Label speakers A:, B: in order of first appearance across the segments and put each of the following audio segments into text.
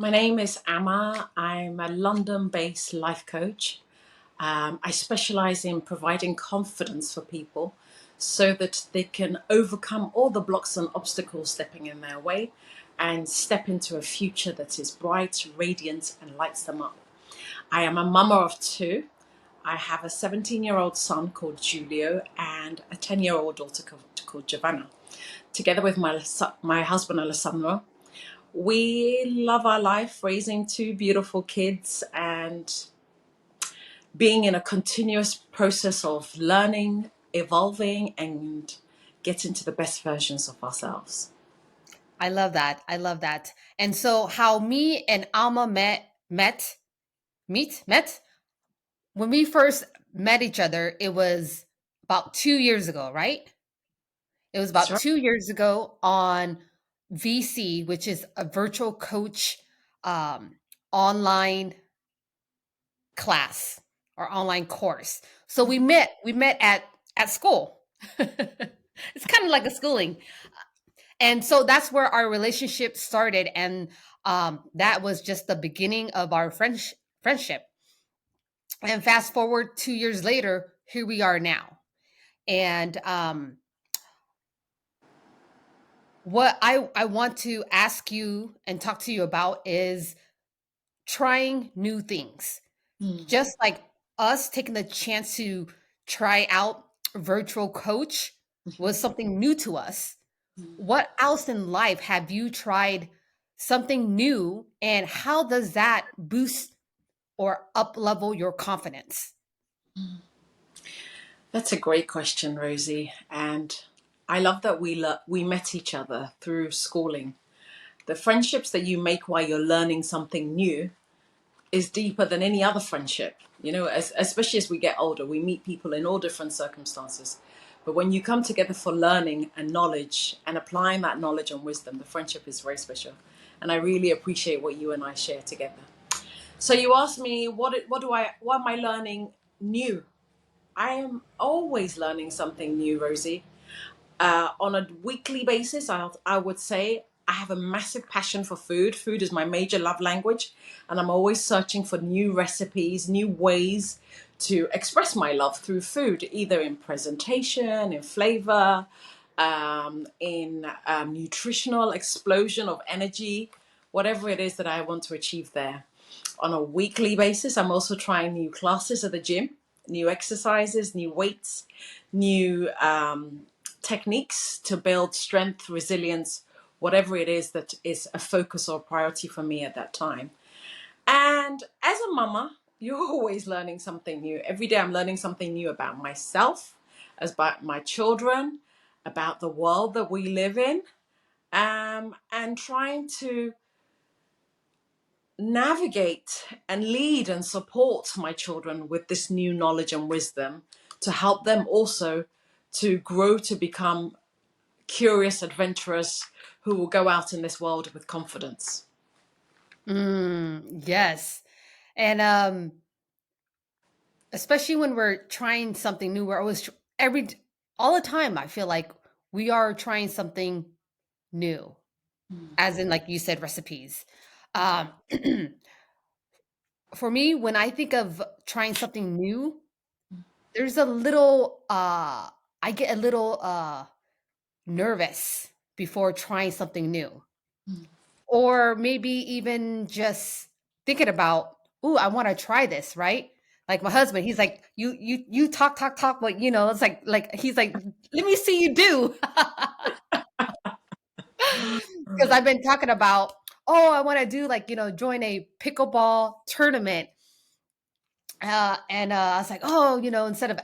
A: My name is Amma. I'm a London based life coach. I specialize in providing confidence for people so that they can overcome all the blocks and obstacles stepping in their way and step into a future that is bright, radiant, and lights them up. I am a mama of two. I have a 17-year-old son called Julio and a 10-year-old daughter called Giovanna. Together with my husband Alessandro, we love our life, raising two beautiful kids and being in a continuous process of learning, evolving, and getting to the best versions of ourselves.
B: I love that. I love that. And so how me and Alma met when we first met each other, it was about 2 years ago, right? It was
A: That's
B: about
A: right.
B: 2 years ago on VC, which is a virtual coach um, online class or online course. So we met at school. It's kind of like a schooling. And so that's where our relationship started, and that was just the beginning of our friendship. And fast forward 2 years later, here we are now. And what I want to ask you and talk to you about is trying new things.
A: Mm.
B: Just like us taking the chance to try out virtual coach was something new to us. What else in life have you tried something new, and how does that boost or up level your confidence?
A: That's a great question, Rosie. And I love that we met each other through schooling. The friendships that you make while you're learning something new is deeper than any other friendship. Especially as we get older, we meet people in all different circumstances. But when you come together for learning and knowledge and applying that knowledge and wisdom, the friendship is very special. And I really appreciate what you and I share together. So you asked me, what am I learning new? I am always learning something new, Rosie. On a weekly basis, I would say I have a massive passion for food. Food is my major love language, and I'm always searching for new recipes, new ways to express my love through food, either in presentation, in flavor, in nutritional explosion of energy, whatever it is that I want to achieve there. On a weekly basis, I'm also trying new classes at the gym, new exercises, new weights, new techniques to build strength, resilience, whatever it is that is a focus or priority for me at that time. And as a mama, you're always learning something new. Every day I'm learning something new about myself, about my children, about the world that we live in, and trying to navigate and lead and support my children with this new knowledge and wisdom to help them also to grow to become curious, adventurous, who will go out in this world with confidence.
B: Yes. And especially when we're trying something new, we're always every all the time. I feel like we are trying something new, as in, like you said, recipes. Um, for me, when I think of trying something new, there's a little I get a little nervous before trying something new. Or maybe even just thinking about, "Ooh, I want to try this," right? Like my husband, he's like, "You talk, but it's like he's like, let me see you do." Because I've been talking about, oh, I want to do, like, join a pickleball tournament. And I was like, oh, instead of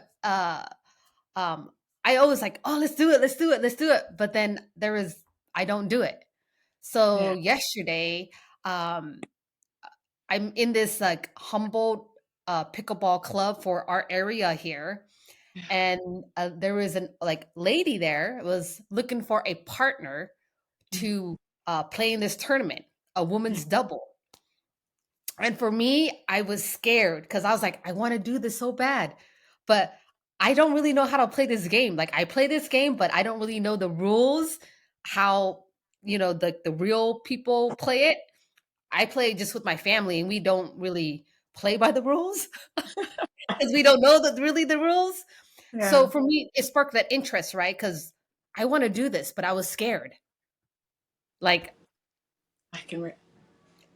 B: um, I always like, oh, let's do it, let's do it, let's do it. But then I don't do it. So
A: Yeah.
B: yesterday, um, I'm in this like humble pickleball club for our area here, and there was an like lady there was looking for a partner to play in this tournament, a women's double. And for me, I was scared because I was like, I want to do this so bad, but I don't really know how to play this game. Like, I play this game, but I don't really know the rules, how the real people play it. I play just with my family, and we don't really play by the rules because we don't know really the rules.
A: Yeah,
B: So for me, it sparked that interest, right? Because I want to do this, but I was scared. Like
A: I can.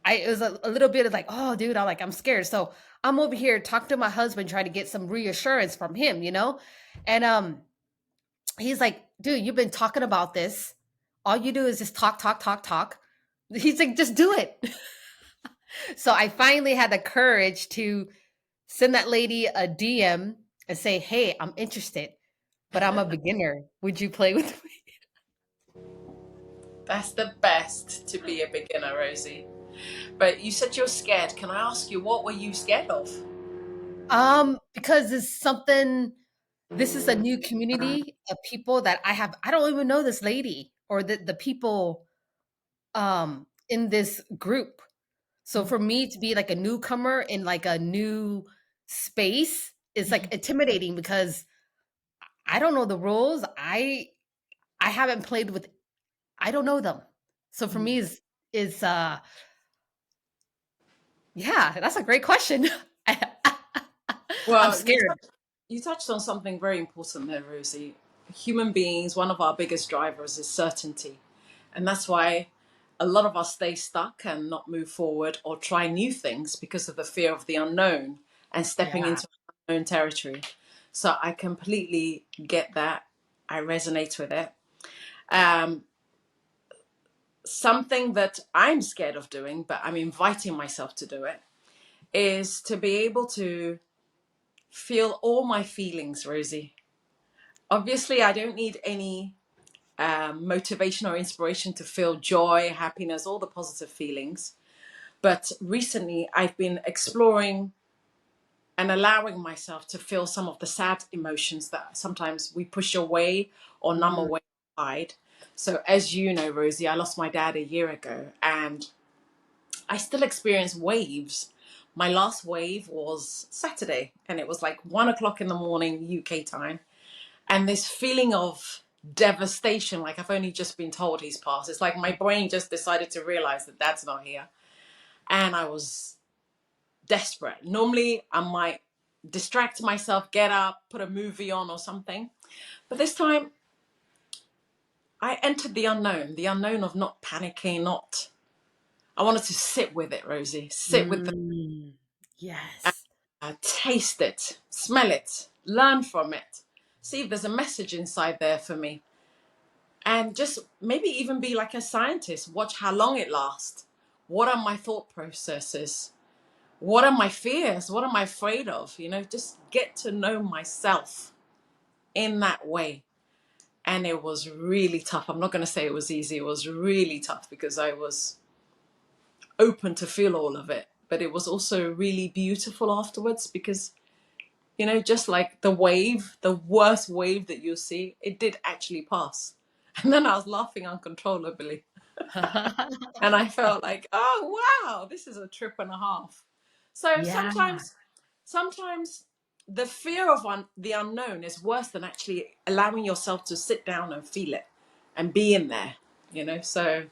B: it was a little bit of like, oh, dude, I'm scared. So I'm over here talking to my husband, trying to get some reassurance from him, and he's like, dude, you've been talking about this. All you do is just talk, talk, talk, talk. He's like, just do it. So I finally had the courage to send that lady a DM and say, hey, I'm interested, but I'm a beginner. Would you play with me?
A: That's the best to be a beginner, Rosie. But you said you're scared. Can I ask you, what were you scared of?
B: Because this is a new community of people that I don't even know this lady or the people in this group. So for me to be like a newcomer in like a new space is like intimidating because I don't know the rules. I haven't played with I don't know them. So for me is yeah, that's a great question. I'm
A: Well,
B: scared.
A: you touched on something very important there, Rosie. Human beings, one of our biggest drivers is certainty. And that's why a lot of us stay stuck and not move forward or try new things because of the fear of the unknown and stepping
B: Yeah.
A: into unknown territory. So I completely get that. I resonate with it. Um, Something that I'm scared of doing, but I'm inviting myself to do it, is to be able to feel all my feelings, Rosie. Obviously, I don't need any motivation or inspiration to feel joy, happiness, all the positive feelings. But recently, I've been exploring and allowing myself to feel some of the sad emotions that sometimes we push away or numb
B: Mm,
A: away, hide. So, as you know, Rosie, I lost my dad a year ago, and I still experience waves. My last wave was Saturday, and it was like 1 o'clock in the morning, UK time. And this feeling of devastation, like I've only just been told he's passed. It's like my brain just decided to realize that dad's not here. And I was desperate. Normally, I might distract myself, get up, put a movie on or something. But this time, I entered the unknown of not panicking, not. I wanted to sit with it, Rosie, sit with the
B: mm, yes.
A: taste it, smell it, learn from it, see if there's a message inside there for me, and just maybe even be like a scientist, watch how long it lasts. What are my thought processes? What are my fears? What am I afraid of? Just get to know myself in that way. And it was really tough. I'm not going to say it was easy. It was really tough because I was open to feel all of it. But it was also really beautiful afterwards because just like the wave, the worst wave that you see, it did actually pass. And then I was laughing uncontrollably. And I felt like, oh, wow, this is a trip and a half. So
B: Yeah.
A: sometimes the fear of the unknown is worse than actually allowing yourself to sit down and feel it and be in there. So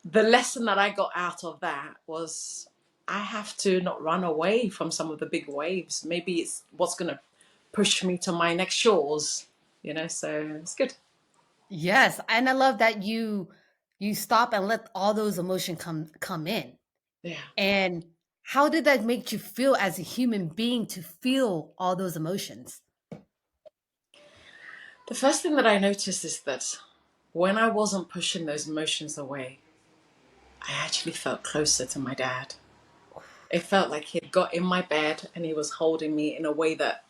A: the lesson that I got out of that was I have to not run away from some of the big waves. Maybe it's what's going to push me to my next shores. So it's good.
B: Yes, and I love that you stop and let all those emotions come in.
A: Yeah.
B: And how did that make you feel as a human being to feel all those emotions?
A: The first thing that I noticed is that when I wasn't pushing those emotions away, I actually felt closer to my dad. It felt like he'd got in my bed and he was holding me in a way that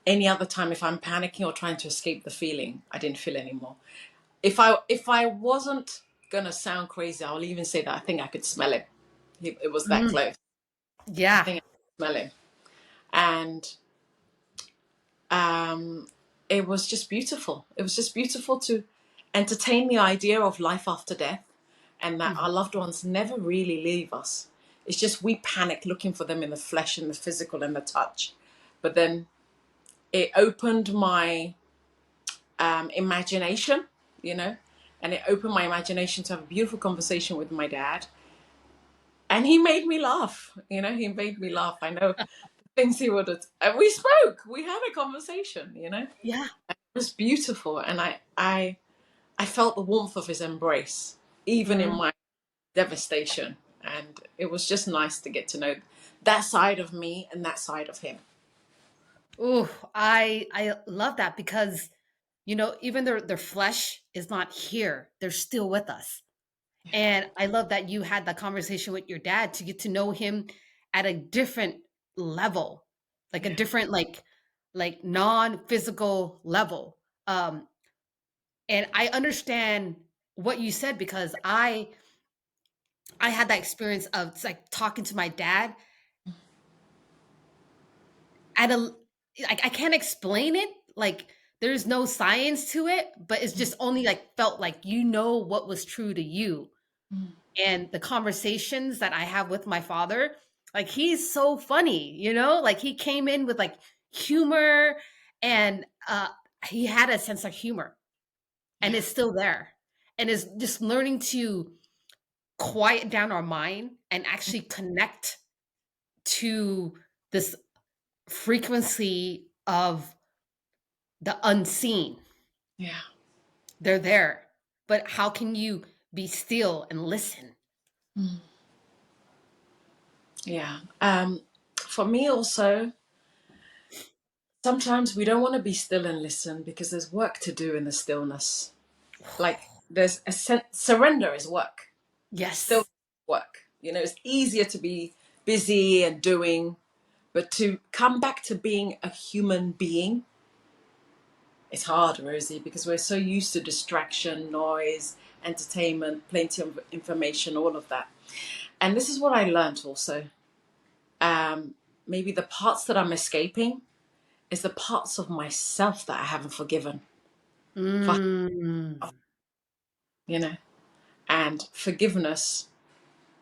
A: any other time, if I'm panicking or trying to escape the feeling, I didn't feel anymore. If I wasn't gonna sound crazy, I'll even say that I think I could smell him. It was that
B: Mm,
A: close. I
B: yeah.
A: think I could smell him, and um, it was just beautiful. It was just beautiful to entertain the idea of life after death, and that our
B: Mhm.
A: loved ones never really leave us. It's just we panic looking for them in the flesh and the physical and the touch, but then it opened my imagination, you know, and it opened my imagination to have a beautiful conversation with my dad. And he made me laugh. He made me laugh. I know things he would have. And we spoke. We had a conversation.
B: Yeah.
A: It was beautiful, and I felt the warmth of his embrace, even in
B: Mhm.
A: my devastation. And it was just nice to get to know that side of me and that side of him.
B: Ooh, I love that because even their flesh is not here. They're still with us. And I love that you had that conversation with your dad to get to know him at a different level, like a
A: Yeah.
B: different like non-physical level. Um and I understand what you said because I had that experience of it's like talking to my dad at a like I can't explain it. Like there's no science to it, but it's just only like felt like what was true to you.
A: Mm.
B: And the conversations that I have with my father, like he's so funny, like he came in with like humor and he had a sense of humor and
A: Yeah.
B: it's still there. And is just learning to quiet down our mind and actually connect to this frequency of the unseen.
A: Yeah.
B: They're there. But how can you be still and listen?
A: Mm. Yeah. For me also, sometimes we don't want to be still and listen because there's work to do in the stillness. Like there's surrender is work. Still
B: Yes.
A: work. It's easier to be busy and doing, but to come back to being a human being, it's hard, Rosie, because we're so used to distraction, noise, entertainment, plenty of information, all of that. And this is what I learned also. Um, Maybe the parts that I'm escaping is the parts of myself that I haven't forgiven for,
B: Mm.
A: you know. And forgiveness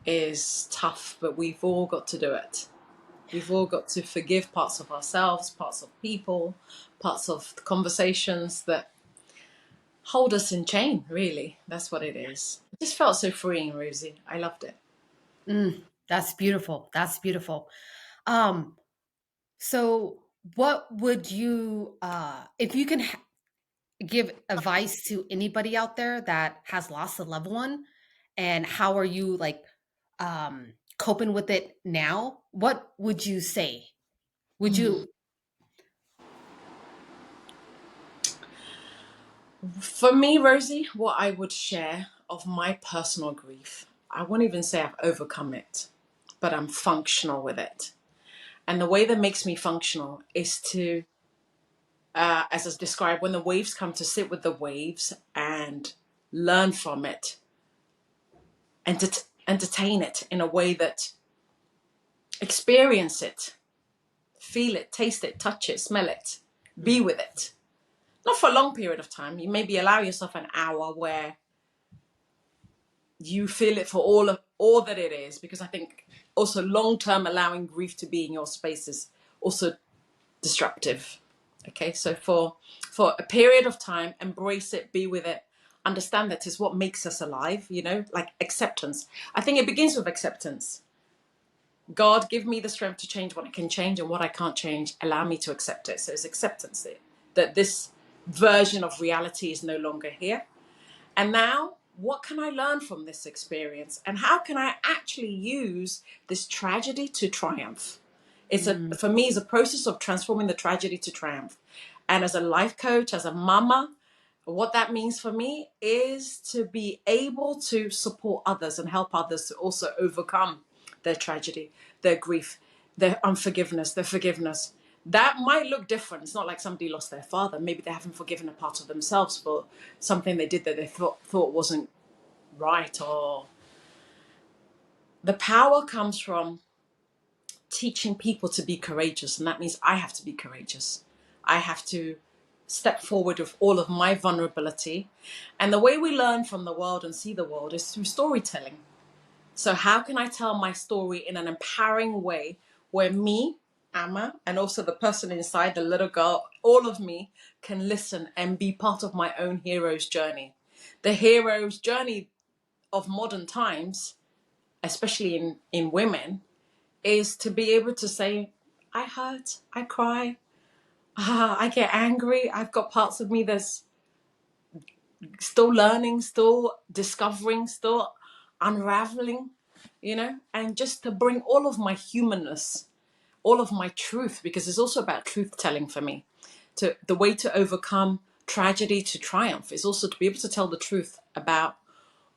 A: is tough, but we've all got to do it. We've all got to forgive parts of ourselves, parts of people, parts of conversations that hold us in chain, really. That's what it is. It just felt so freeing, Rosie. I loved it.
B: That's beautiful. That's beautiful. Um, so what would you if you can give advice to anybody out there that has lost a loved one and how are you like coping with it now? What would you say? Would
A: Mm.
B: you
A: For me, Rosie, what I would share of my personal grief, I won't even say I've overcome it, but I'm functional with it. And the way that makes me functional is to, as I described, when the waves come, to sit with the waves and learn from it and to entertain it in a way that experience it, feel it, taste it, touch it, smell it, be with it. Not for a long period of time. You maybe allow yourself an hour where you feel it for all that it is, because I think also long term allowing grief to be in your space is also disruptive. Okay, so for a period of time, embrace it, be with it, understand that is what makes us alive. Like acceptance. I think it begins with acceptance. God, give me the strength to change what I can change, and what I can't change, allow me to accept it. So it's acceptance that this version of reality is no longer here. And now, what can I learn from this experience? And how can I actually use this tragedy to triumph?
B: mm,
A: For me, it's a process of transforming the tragedy to triumph. And as a life coach, as a mama, what that means for me is to be able to support others and help others to also overcome their tragedy, their grief, their unforgiveness, their forgiveness. That might look different. It's not like somebody lost their father. Maybe they haven't forgiven a part of themselves for something they did that they thought wasn't right. Or the power comes from teaching people to be courageous. And that means I have to be courageous. I have to step forward with all of my vulnerability. And the way we learn from the world and see the world is through storytelling. So, how can I tell my story in an empowering way where me, Amma, and also the person inside, the little girl, all of me can listen and be part of my own hero's journey? The hero's journey of modern times especially in women, is to be able to say, I hurt, I cry, I get angry, I've got parts of me that's still learning, still discovering, still unraveling, and just to bring all of my humanness, all of my truth, because it's also about truth telling for me. To the way to overcome tragedy to triumph is also to be able to tell the truth about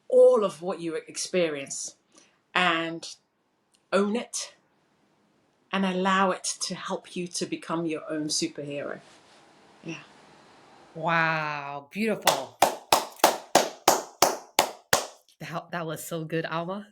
A: all of what you experience and own it and allow it to help you to become your own superhero. Yeah.
B: Wow, beautiful. That was so good, Alma.